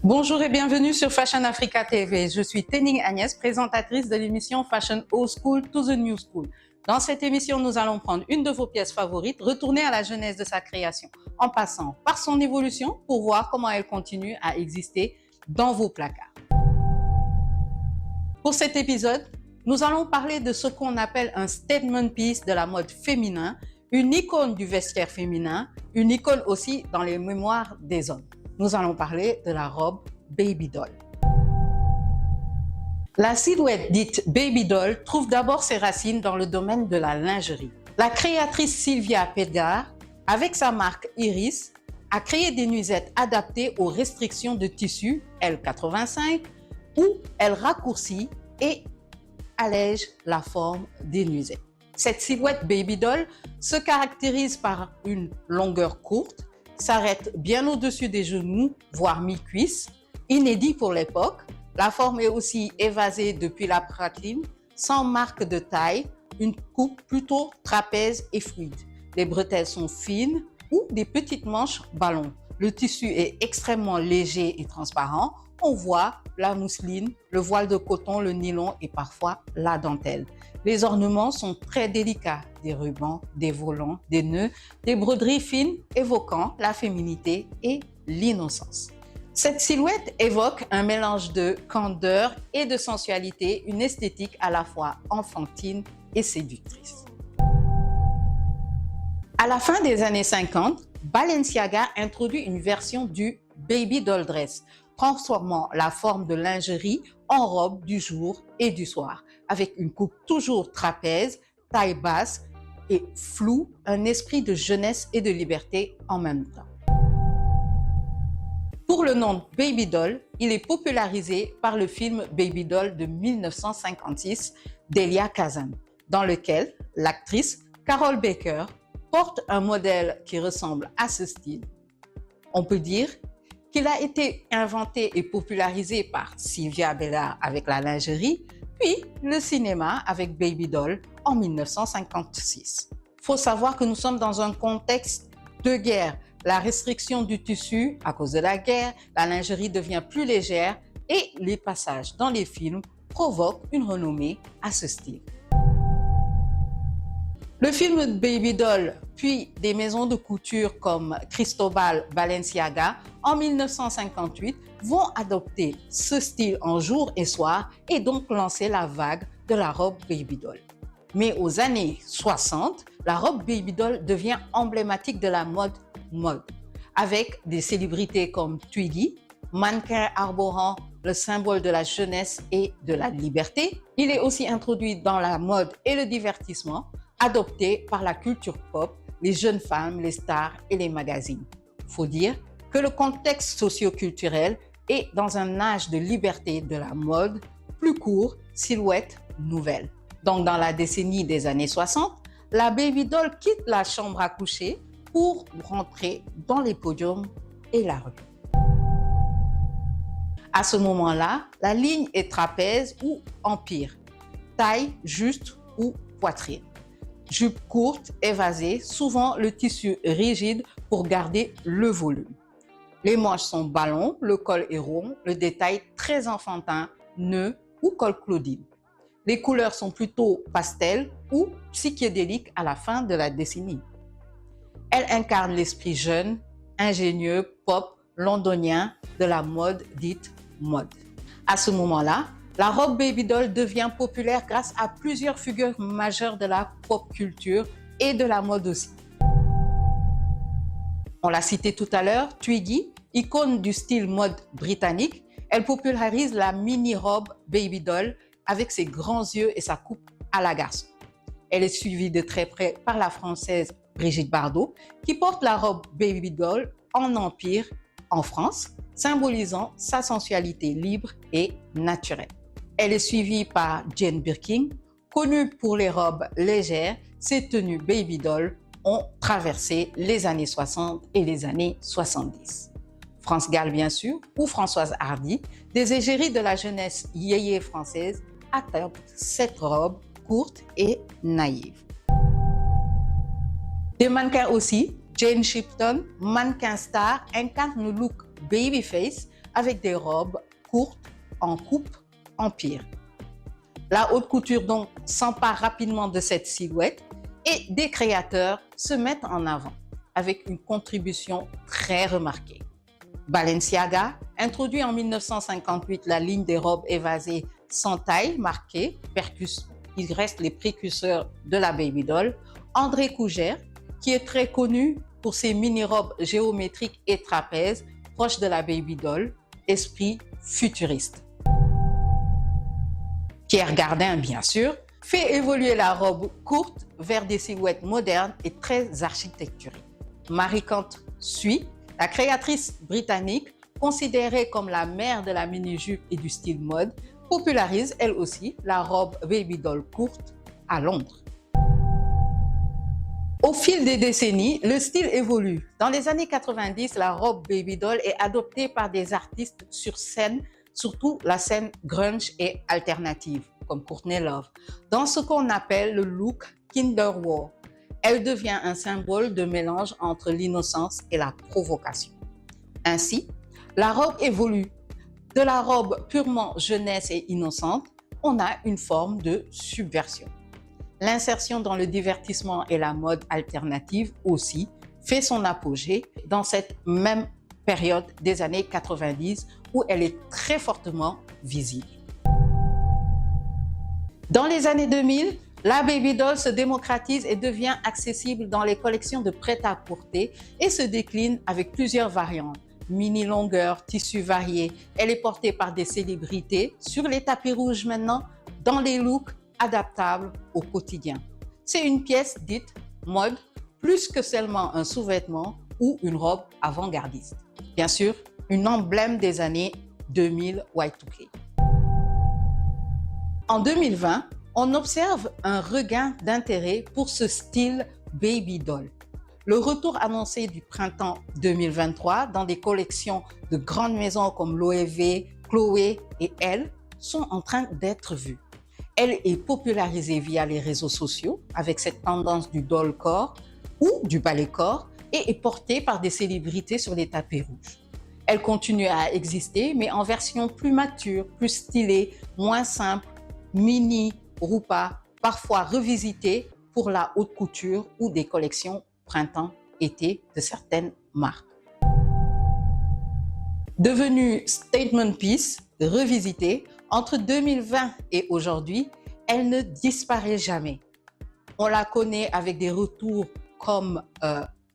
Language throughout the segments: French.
Bonjour et bienvenue sur Fashion Africa TV. Je suis Tening Agnès, présentatrice de l'émission Fashion Old School to the New School. Dans cette émission, nous allons prendre une de vos pièces favorites, retourner à la genèse de sa création, en passant par son évolution pour voir comment elle continue à exister dans vos placards. Pour cet épisode, nous allons parler de ce qu'on appelle un statement piece de la mode féminin, une icône du vestiaire féminin, une icône aussi dans les mémoires des hommes. Nous allons parler de la robe Baby Doll. La silhouette dite Baby Doll trouve d'abord ses racines dans le domaine de la lingerie. La créatrice Sylvia Pedgar, avec sa marque Iris, a créé des nuisettes adaptées aux restrictions de tissu L85 où elle raccourcit et allège la forme des nuisettes. Cette silhouette Baby Doll se caractérise par une longueur courte, s'arrête bien au-dessus des genoux, voire mi-cuisse, inédit pour l'époque. La forme est aussi évasée depuis la poitrine, sans marque de taille, une coupe plutôt trapèze et fluide. Les bretelles sont fines ou des petites manches ballons. Le tissu est extrêmement léger et transparent. On voit la mousseline, le voile de coton, le nylon et parfois la dentelle. Les ornements sont très délicats, des rubans, des volants, des nœuds, des broderies fines évoquant la féminité et l'innocence. Cette silhouette évoque un mélange de candeur et de sensualité, une esthétique à la fois enfantine et séductrice. À la fin des années 50, Balenciaga introduit une version du Baby Doll Dress, transformant la forme de lingerie en robe du jour et du soir, avec une coupe toujours trapèze, taille basse et floue, un esprit de jeunesse et de liberté en même temps. Pour le nom Baby Doll, il est popularisé par le film Baby Doll de 1956 d'Elia Kazan, dans lequel l'actrice Carol Baker porte un modèle qui ressemble à ce style. On peut dire qu'il a été inventé et popularisé par Sylvia Pedgar avec la lingerie, puis le cinéma avec Baby Doll en 1956. Il faut savoir que nous sommes dans un contexte de guerre. La restriction du tissu à cause de la guerre, la lingerie devient plus légère et les passages dans les films provoquent une renommée à ce style. Le film Baby Doll, puis des maisons de couture comme Cristobal Balenciaga en 1958 vont adopter ce style en jour et soir et donc lancer la vague de la robe Baby Doll. Mais aux années 60, la robe Baby Doll devient emblématique de la mode, avec des célébrités comme Twiggy, mannequin arborant le symbole de la jeunesse et de la liberté. Il est aussi introduit dans la mode et le divertissement, adopté par la culture pop, les jeunes femmes, les stars et les magazines. Il faut dire que le contexte socio-culturel est dans un âge de liberté de la mode, plus court, silhouette nouvelle. Donc dans la décennie des années 60, la Baby Doll quitte la chambre à coucher pour rentrer dans les podiums et la rue. À ce moment-là, la ligne est trapèze ou empire, taille juste ou poitrine. Jupe courte, évasée, souvent le tissu rigide pour garder le volume. Les manches sont ballons, le col est rond, le détail très enfantin, nœud ou col Claudine. Les couleurs sont plutôt pastel ou psychédéliques à la fin de la décennie. Elle incarne l'esprit jeune, ingénieux, pop, londonien de la mode dite mode. À ce moment-là, la robe Baby Doll devient populaire grâce à plusieurs figures majeures de la pop culture et de la mode aussi. On l'a cité tout à l'heure, Twiggy, icône du style mode britannique, elle popularise la mini-robe Baby Doll avec ses grands yeux et sa coupe à la garçon. Elle est suivie de très près par la française Brigitte Bardot, qui porte la robe Baby Doll en empire en France, symbolisant sa sensualité libre et naturelle. Elle est suivie par Jane Birkin, connue pour les robes légères. Ses tenues Baby Doll ont traversé les années 60 et les années 70. France Gall, bien sûr, ou Françoise Hardy, des égéries de la jeunesse yéyé française, adoptent cette robe courte et naïve. Des mannequins aussi, Jane Shipton, mannequin star, incarne le look babyface avec des robes courtes en coupe empire. La haute couture donc s'empare rapidement de cette silhouette et des créateurs se mettent en avant avec une contribution très remarquée. Balenciaga introduit en 1958 la ligne des robes évasées sans taille marquée, ils restent les précurseurs de la baby doll. André Cougère, qui est très connu pour ses mini-robes géométriques et trapèzes, proches de la baby doll, esprit futuriste. Pierre Gardin, bien sûr, fait évoluer la robe courte vers des silhouettes modernes et très architecturées. Mary Kant suit, la créatrice britannique, considérée comme la mère de la mini-jupe et du style mode, popularise elle aussi la robe baby doll courte à Londres. Au fil des décennies, le style évolue. Dans les années 90, la robe baby doll est adoptée par des artistes sur scène, surtout la scène grunge et alternative, comme Courtney Love, dans ce qu'on appelle le look Kinder Wow. Elle devient un symbole de mélange entre l'innocence et la provocation. Ainsi, la robe évolue. De la robe purement jeunesse et innocente, on a une forme de subversion. L'insertion dans le divertissement et la mode alternative aussi fait son apogée dans cette même période des années 90 où elle est très fortement visible. Dans les années 2000, la baby doll se démocratise et devient accessible dans les collections de prêt-à-porter et se décline avec plusieurs variantes. Mini longueur, tissus variés. Elle est portée par des célébrités sur les tapis rouges maintenant, dans les looks adaptables au quotidien. C'est une pièce dite mode, plus que seulement un sous-vêtement ou une robe avant-gardiste. Bien sûr, une emblème des années 2000 Y2K. En 2020, on observe un regain d'intérêt pour ce style baby doll. Le retour annoncé du printemps 2023 dans des collections de grandes maisons comme Loewe, Chloé et Elle sont en train d'être vus. Elle est popularisée via les réseaux sociaux avec cette tendance du doll corps ou du ballet corps et est portée par des célébrités sur les tapis rouges. Elle continue à exister mais en version plus mature, plus stylée, moins simple, mini, roupa, parfois revisitée pour la haute couture ou des collections printemps-été de certaines marques. Devenue statement piece, revisitée, entre 2020 et aujourd'hui, elle ne disparaît jamais. On la connaît avec des retours comme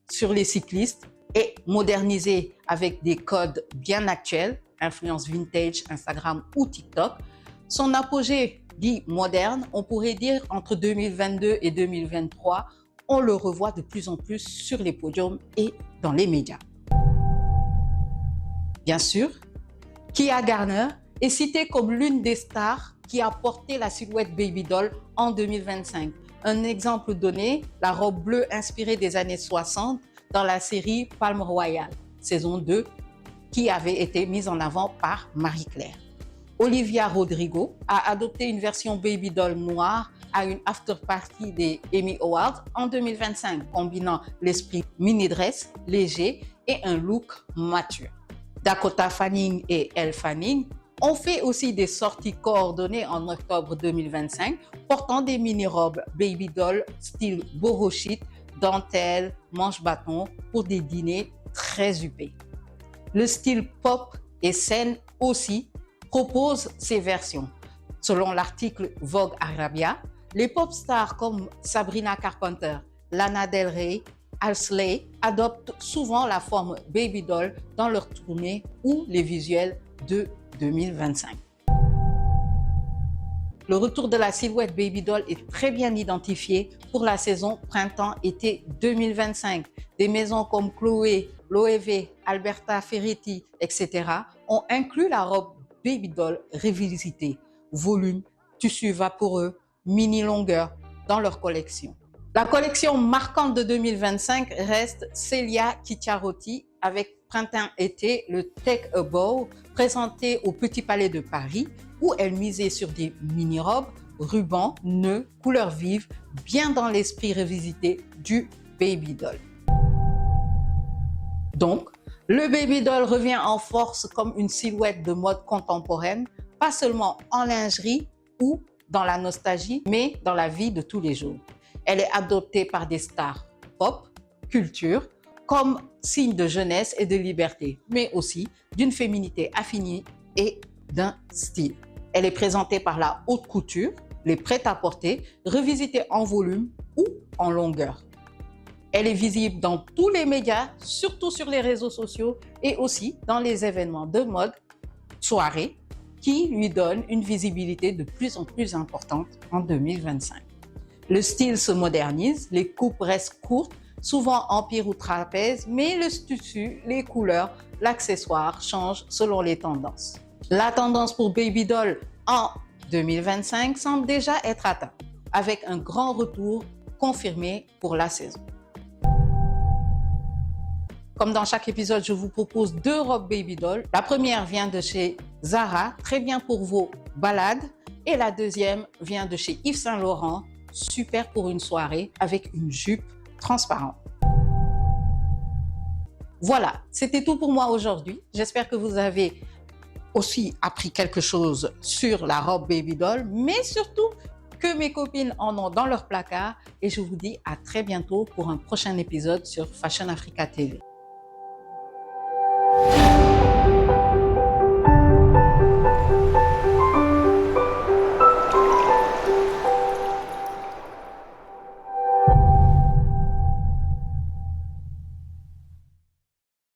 sur les cyclistes et modernisée avec des codes bien actuels, influence vintage, Instagram ou TikTok. Son apogée dit moderne, on pourrait dire entre 2022 et 2023, on le revoit de plus en plus sur les podiums et dans les médias. Bien sûr, Kia Garner est citée comme l'une des stars qui a porté la silhouette baby doll en 2025. Un exemple donné, la robe bleue inspirée des années 60 dans la série Palm Royal, saison 2, qui avait été mise en avant par Marie-Claire. Olivia Rodrigo a adopté une version baby doll noire à une after-party des Emmy Awards en 2025, combinant l'esprit mini-dress léger et un look mature. Dakota Fanning et Elle Fanning ont fait aussi des sorties coordonnées en octobre 2025, portant des mini-robes baby doll style boho chic, dentelle, manche-bâton pour des dîners très huppés. Le style pop et scène aussi propose ces versions. Selon l'article Vogue Arabia, les pop stars comme Sabrina Carpenter, Lana Del Rey, Halsey adoptent souvent la forme baby doll dans leurs tournées ou les visuels de 2025. Le retour de la silhouette baby doll est très bien identifié pour la saison printemps-été 2025. Des maisons comme Chloé, Loewe, Alberta Ferretti, etc. ont inclus la robe baby doll revisitée, volume, tissu vaporeux, mini longueur dans leur collection. La collection marquante de 2025 reste Celia Kicciarotti avec printemps-été, le Take a Bow, présenté au Petit Palais de Paris, où elle misait sur des mini-robes, rubans, nœuds, couleurs vives, bien dans l'esprit revisité du baby doll. Donc, Le baby doll revient en force comme une silhouette de mode contemporaine, pas seulement en lingerie ou dans la nostalgie, mais dans la vie de tous les jours. Elle est adoptée par des stars pop, culture, comme signe de jeunesse et de liberté, mais aussi d'une féminité affinée et d'un style. Elle est présentée par la haute couture, les prêt-à-porter, revisitée en volume ou en longueur. Elle est visible dans tous les médias, surtout sur les réseaux sociaux et aussi dans les événements de mode, soirées, qui lui donnent une visibilité de plus en plus importante en 2025. Le style se modernise, les coupes restent courtes, souvent empire ou trapèze, mais le tissu, les couleurs, l'accessoire changent selon les tendances. La tendance pour baby doll en 2025 semble déjà être atteinte, avec un grand retour confirmé pour la saison. Comme dans chaque épisode, je vous propose 2 robes baby doll. La première vient de chez Zara, très bien pour vos balades. Et la deuxième vient de chez Yves Saint Laurent, super pour une soirée avec une jupe transparente. Voilà, c'était tout pour moi aujourd'hui. J'espère que vous avez aussi appris quelque chose sur la robe baby doll, mais surtout que mes copines en ont dans leur placard. Et je vous dis à très bientôt pour un prochain épisode sur Fashion Africa TV.